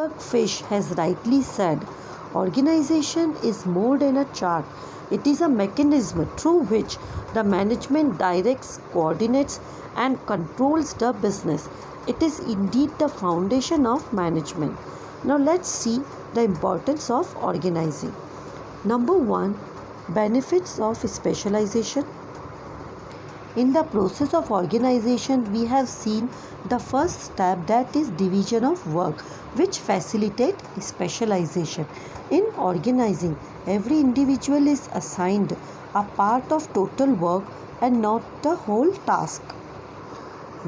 Deepak Fish has rightly said, organization is more than a chart. It is a mechanism through which the management directs, coordinates, and controls the business. It is indeed the foundation of management. Now, let's see the importance of organizing. Number one, benefits of specialization. In the process of organization, we have seen the first step, that is division of work, which facilitate specialization. In organizing, every individual is assigned a part of total work and not the whole task.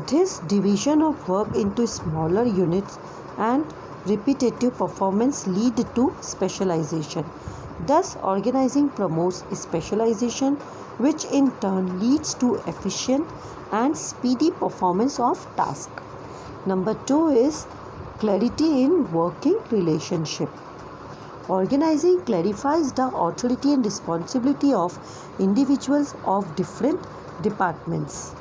This division of work into smaller units and repetitive performance lead to specialization. Thus, organizing promotes specialization, which in turn leads to efficient and speedy performance of task. Number two is clarity in working relationship. Organizing clarifies the authority and responsibility of individuals of different departments.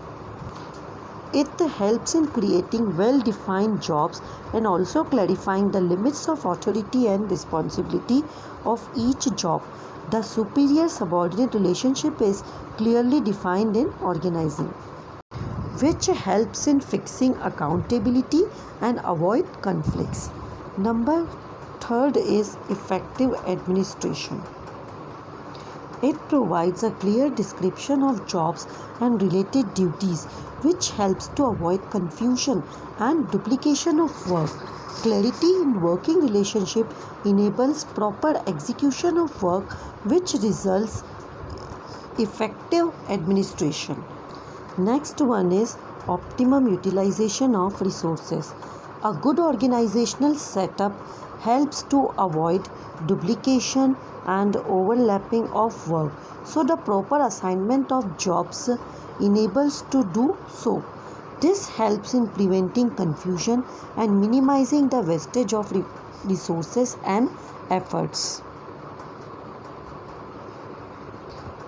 It helps in creating well-defined jobs and also clarifying the limits of authority and responsibility of each job. The superior-subordinate relationship is clearly defined in organizing, which helps in fixing accountability and avoid conflicts. Number third is effective administration. It provides a clear description of jobs and related duties, which helps to avoid confusion and duplication of work. Clarity in working relationship enables proper execution of work, which results effective administration. Next one is optimum utilization of resources. A good organizational setup helps to avoid duplication and overlapping of work. So the proper assignment of jobs enables to do so. This helps in preventing confusion and minimizing the wastage of resources and efforts.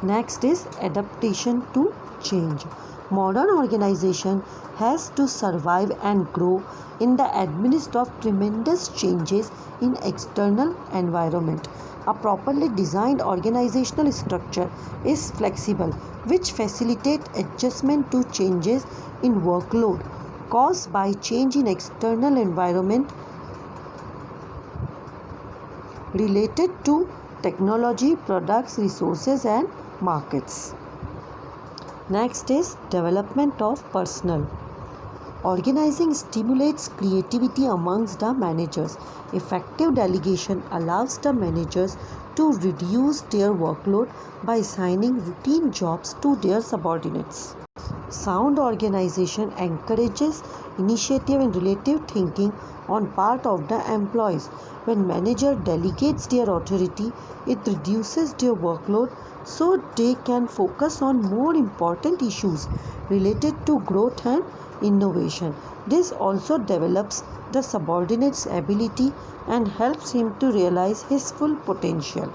Next is adaptation to change. Modern organization has to survive and grow in the midst of tremendous changes in external environment. A properly designed organizational structure is flexible, which facilitates adjustment to changes in workload caused by change in external environment related to technology, products, resources, and markets. Next is development of personnel. Organizing stimulates creativity amongst the managers. Effective delegation allows the managers to reduce their workload by assigning routine jobs to their subordinates. Sound organization encourages initiative and relative thinking on part of the employees. When manager delegates their authority, it reduces their workload so they can focus on more important issues related to growth and innovation. This also develops the subordinate's ability and helps him to realize his full potential.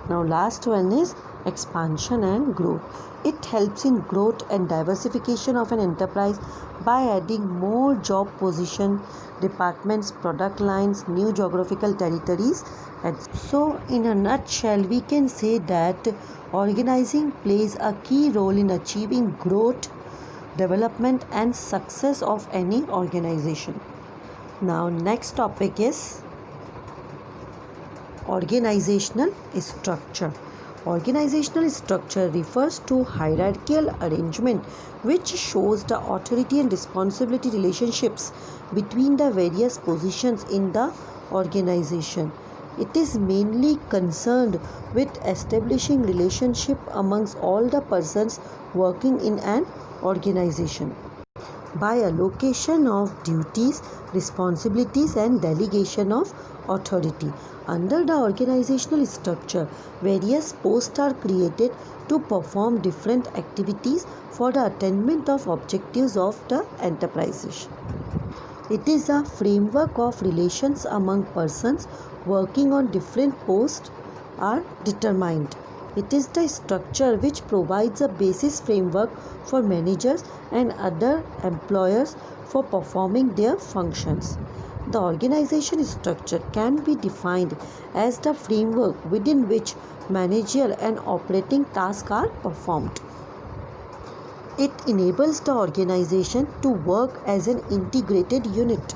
Now last one is expansion and growth. It helps in growth and diversification of an enterprise by adding more job positions, departments, product lines, new geographical territories. So in a nutshell, we can say that organizing plays a key role in achieving growth, development and success of any organization. Now next topic is organizational structure. Organizational structure refers to hierarchical arrangement which shows the authority and responsibility relationships between the various positions in the organization. It is mainly concerned with establishing relationship amongst all the persons working in an organization by allocation of duties, responsibilities and delegation of authority. Under the organizational structure, various posts are created to perform different activities for the attainment of objectives of the enterprise. It is a framework of relations among persons working on different posts are determined. It is the structure which provides a basis framework for managers and other employers for performing their functions. The organization structure can be defined as the framework within which managerial and operating tasks are performed. It enables the organization to work as an integrated unit.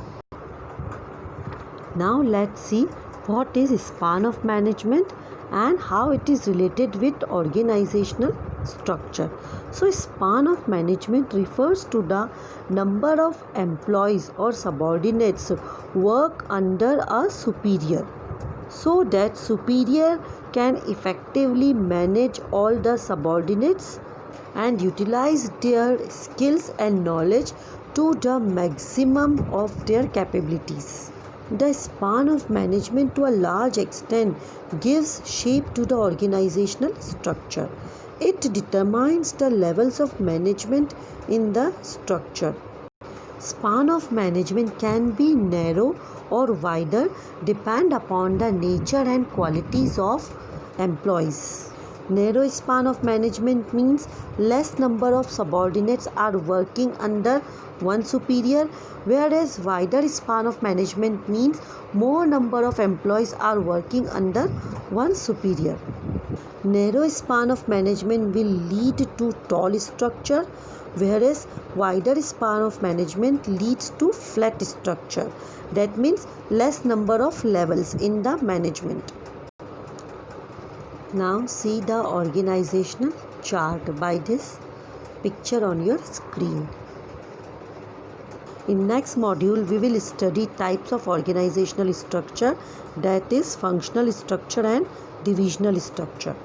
Now let's see what is span of management and how it is related with organizational structure. So span of management refers to the number of employees or subordinates work under a superior, so that superior can effectively manage all the subordinates and utilize their skills and knowledge to the maximum of their capabilities. The span of management to a large extent gives shape to the organizational structure. It determines the levels of management in the structure. Span of management can be narrow or wider depend upon the nature and qualities of employees. Narrow span of management means less number of subordinates are working under one superior, whereas wider span of management means more number of employees are working under one superior. Narrow span of management will lead to tall structure, whereas wider span of management leads to flat structure. That means less number of levels in the management. Now see the organizational chart by this picture on your screen. In next module, we will study types of organizational structure, that is functional structure and divisional structure.